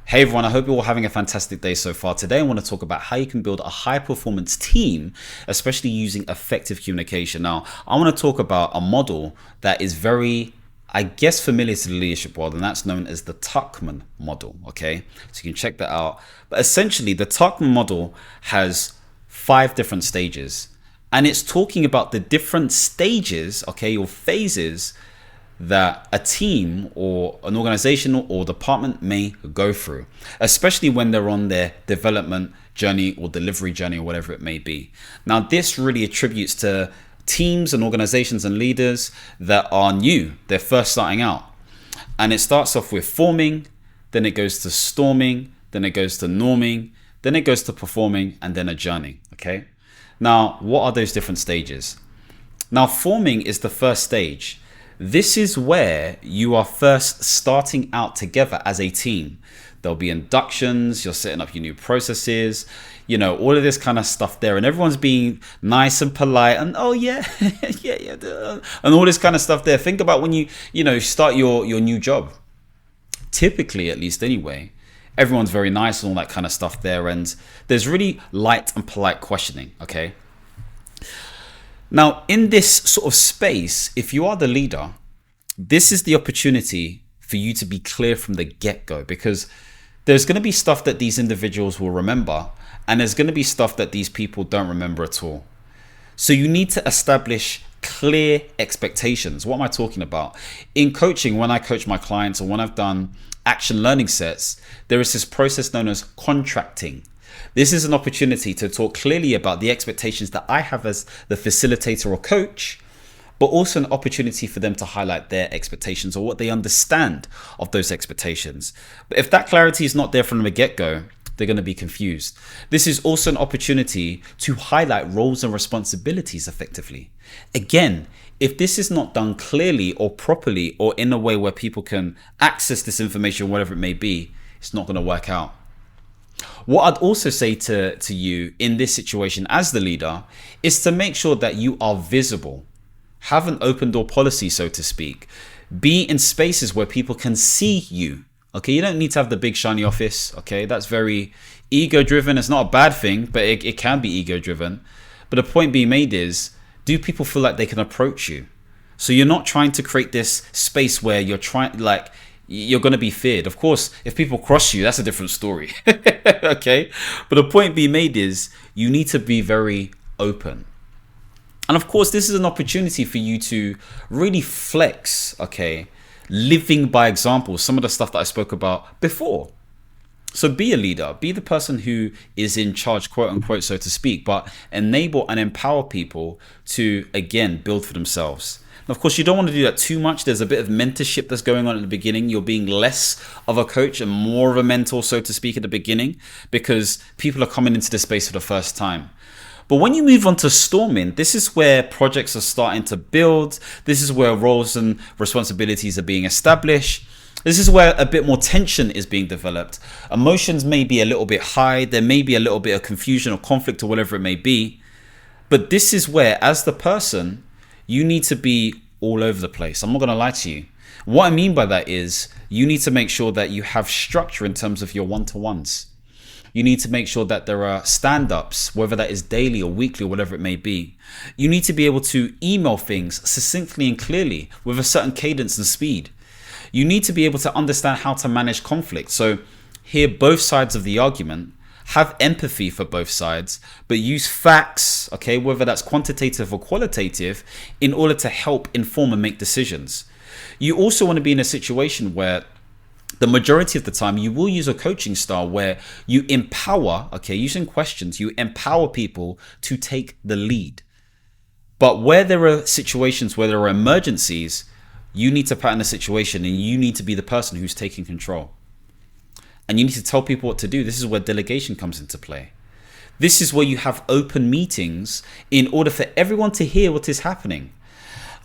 Hey everyone, I hope you're all having a fantastic day so far. Today I want to talk about how you can build a high performance team, especially using effective communication. Now, I want to talk about a model that is very, I guess, familiar to the leadership world, and that's known as the Tuckman model, okay? So you can check that out. But essentially, the Tuckman model has 5 different stages, and it's talking about the different stages, okay, or phases that a team or an organization or department may go through, especially when they're on their development journey or delivery journey or whatever it may be. Now, this really attributes to teams and organizations and leaders that are new. They're first starting out. And it starts off with forming, then it goes to storming, then it goes to norming, then it goes to performing, and then adjourning, okay? Now, what are those different stages? Now, forming is the first stage. This is where you are first starting out together as a team. There'll be inductions, you're setting up your new processes, all of this kind of stuff there. And everyone's being nice and polite and, oh yeah, yeah, and all this kind of stuff there. Think about when you start your new job. Typically, at least anyway, everyone's very nice and all that kind of stuff there. And there's really light and polite questioning, okay? Now, in this sort of space, if you are the leader, this is the opportunity for you to be clear from the get-go, because there's going to be stuff that these individuals will remember, and there's going to be stuff that these people don't remember at all. So you need to establish clear expectations. What am I talking about? In coaching, when I coach my clients or when I've done action learning sets, there is this process known as contracting. This is an opportunity to talk clearly about the expectations that I have as the facilitator or coach, but also an opportunity for them to highlight their expectations or what they understand of those expectations. But if that clarity is not there from the get-go, they're going to be confused. This is also an opportunity to highlight roles and responsibilities effectively. Again, if this is not done clearly or properly or in a way where people can access this information, whatever it may be, it's not going to work out. What I'd also say to you in this situation as the leader is to make sure that you are visible. Have an open door policy, so to speak. Be in spaces where people can see you. Okay, you don't need to have the big shiny office. Okay, that's very ego driven. It's not a bad thing, but it can be ego driven. But the point being made is, do people feel like they can approach you? So you're not trying to create this space where you're going to be feared. Of course, if people cross you, that's a different story. Okay, but the point being made is you need to be very open. And of course, this is an opportunity for you to really flex, okay, living by example, some of the stuff that I spoke about before. So be a leader, be the person who is in charge, quote unquote, so to speak, but enable and empower people to, again, build for themselves. And of course, you don't want to do that too much. There's a bit of mentorship that's going on at the beginning. You're being less of a coach and more of a mentor, so to speak, at the beginning, because people are coming into the space for the first time. But when you move on to storming, this is where projects are starting to build. This is where roles and responsibilities are being established. This is where a bit more tension is being developed. Emotions may be a little bit high. There may be a little bit of confusion or conflict or whatever it may be. But this is where, as the person, you need to be all over the place. I'm not going to lie to you. What I mean by that is you need to make sure that you have structure in terms of your one-to-ones. You need to make sure that there are stand-ups, whether that is daily or weekly or whatever it may be. You need to be able to email things succinctly and clearly with a certain cadence and speed. You need to be able to understand how to manage conflict. So hear both sides of the argument, have empathy for both sides, but use facts, okay, whether that's quantitative or qualitative, in order to help inform and make decisions. You also want to be in a situation where the majority of the time you will use a coaching style where you empower, okay, using questions, you empower people to take the lead. But where there are situations where there are emergencies, you need to pattern the situation and you need to be the person who's taking control. And you need to tell people what to do. This is where delegation comes into play. This is where you have open meetings in order for everyone to hear what is happening.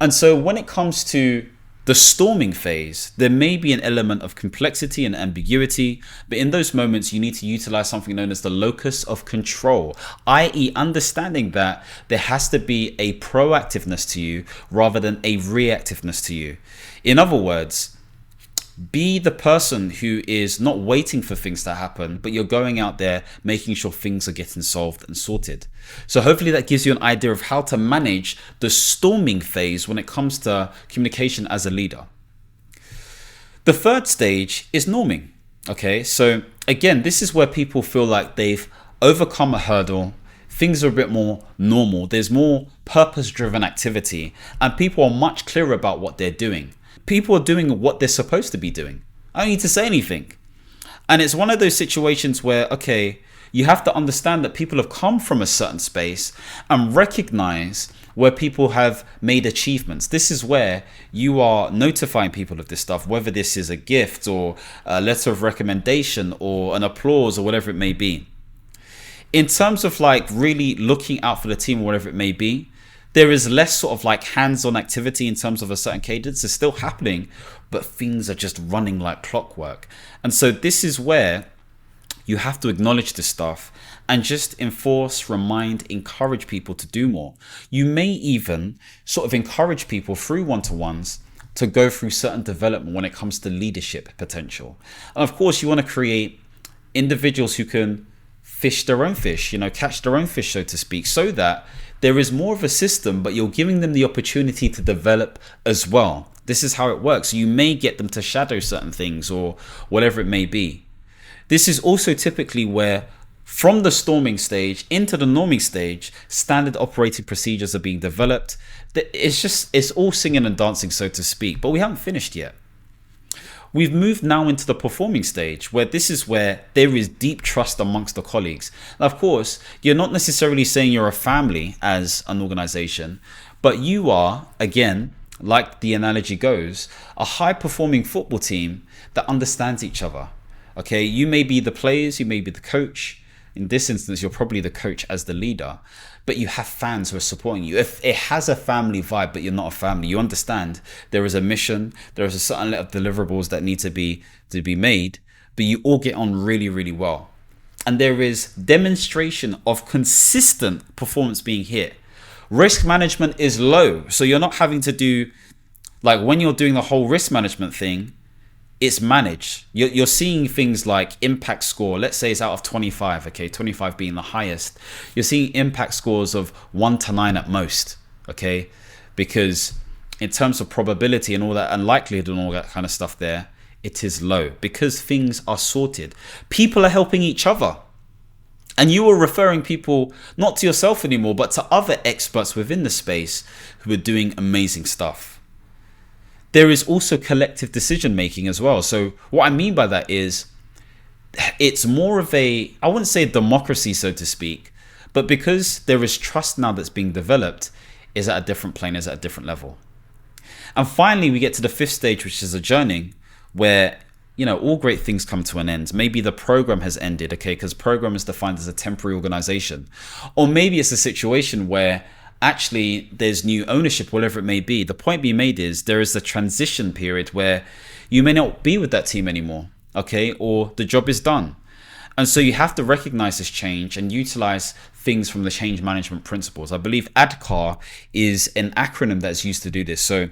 And so when it comes to the storming phase, there may be an element of complexity and ambiguity, but in those moments, you need to utilize something known as the locus of control, i.e. understanding that there has to be a proactiveness to you rather than a reactiveness to you. In other words, Be the person who is not waiting for things to happen, but you're going out there making sure things are getting solved and sorted. So hopefully that gives you an idea of how to manage the storming phase when it comes to communication as a leader. The third stage is norming. Okay, so again, this is where people feel like they've overcome a hurdle. Things are a bit more normal. There's more purpose-driven activity, and people are much clearer about what they're doing. People are doing what they're supposed to be doing. I don't need to say anything. And it's one of those situations where, okay, you have to understand that people have come from a certain space and recognize where people have made achievements. This is where you are notifying people of this stuff, whether this is a gift or a letter of recommendation or an applause or whatever it may be. In terms of like really looking out for the team or whatever it may be, there is less sort of like hands-on activity in terms of a certain cadence. It's still happening, but things are just running like clockwork. And so this is where you have to acknowledge this stuff and just enforce, remind, encourage people to do more. You may even sort of encourage people through one-to-ones to go through certain development when it comes to leadership potential. And of course, you want to create individuals who can fish their own fish, catch their own fish, so to speak, so that there is more of a system, but you're giving them the opportunity to develop as well. This is how it works. You may get them to shadow certain things or whatever it may be. This is also typically where, from the storming stage into the norming stage, standard operating procedures are being developed. It's all singing and dancing, so to speak, but we haven't finished yet. We've moved now into the performing stage, where this is where there is deep trust amongst the colleagues. Now, of course, you're not necessarily saying you're a family as an organization, but you are, again, like the analogy goes, a high-performing football team that understands each other. Okay, you may be the players, you may be the coach. In this instance, you're probably the coach as the leader, but you have fans who are supporting you. If it has a family vibe, but you're not a family, you understand there is a mission, there is a certain set of deliverables that need to be made, but you all get on really, really well. And there is demonstration of consistent performance being hit. Risk management is low, so you're not having to do, like when you're doing the whole risk management thing, it's managed. You're seeing things like impact score. Let's say it's out of 25, okay, 25 being the highest. You're seeing impact scores of 1 to 9 at most, okay? Because in terms of probability and all that, and likelihood and all that kind of stuff there, it is low because things are sorted. People are helping each other. And you are referring people not to yourself anymore, but to other experts within the space who are doing amazing stuff. There is also collective decision making as well. So what I mean by that is it's more of I wouldn't say democracy, so to speak, but because there is trust now that's being developed, is at a different plane, is at a different level. And finally, we get to the fifth stage, which is adjourning, where all great things come to an end. Maybe the program has ended, okay, because program is defined as a temporary organization. Or maybe it's a situation where actually there's new ownership, whatever it may be. The point being made is there is a transition period where you may not be with that team anymore, okay, or the job is done. And so you have to recognize this change and utilize things from the change management principles. I believe ADKAR is an acronym that's used to do this. So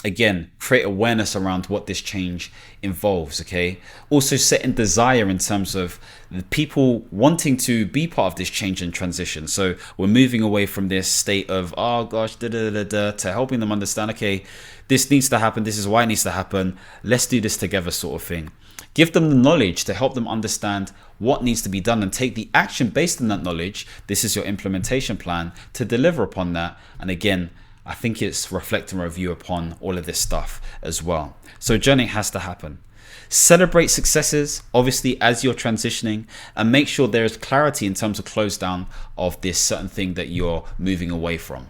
again, create awareness around what this change involves, okay? Also setting desire in terms of the people wanting to be part of this change and transition. So we're moving away from this state of, oh gosh, to helping them understand, okay, this needs to happen, this is why it needs to happen, let's do this together sort of thing. Give them the knowledge to help them understand what needs to be done and take the action based on that knowledge. This is your implementation plan to deliver upon that. And again, I think it's reflecting a review upon all of this stuff as well. So journey has to happen. Celebrate successes, obviously, as you're transitioning, and make sure there is clarity in terms of close down of this certain thing that you're moving away from.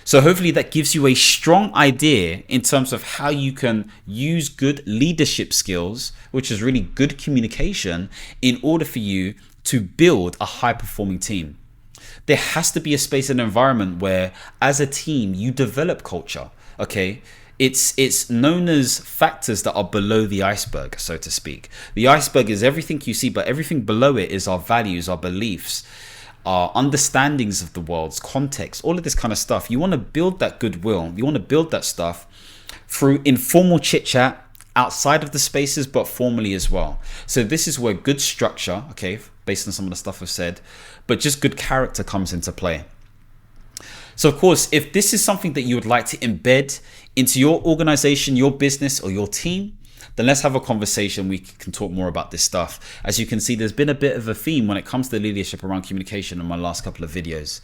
So hopefully that gives you a strong idea in terms of how you can use good leadership skills, which is really good communication, in order for you to build a high performing team. There has to be a space and environment where as a team you develop culture, okay? It's known as factors that are below the iceberg, so to speak. The iceberg is everything you see, but everything below it is our values, our beliefs, our understandings of the world's context, all of this kind of stuff. You want to build that goodwill. You want to build that stuff through informal chit chat, outside of the spaces, but formally as well. So this is where good structure, okay, based on some of the stuff I've said, but just good character comes into play. So of course, if this is something that you would like to embed into your organization, your business, or your team, then let's have a conversation. We can talk more about this stuff. As you can see, there's been a bit of a theme when it comes to leadership around communication in my last couple of videos.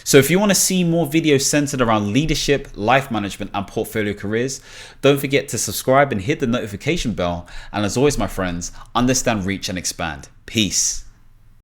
So if you want to see more videos centered around leadership, life management, and portfolio careers, don't forget to subscribe and hit the notification bell. And as always, my friends, understand, reach, and expand. Peace.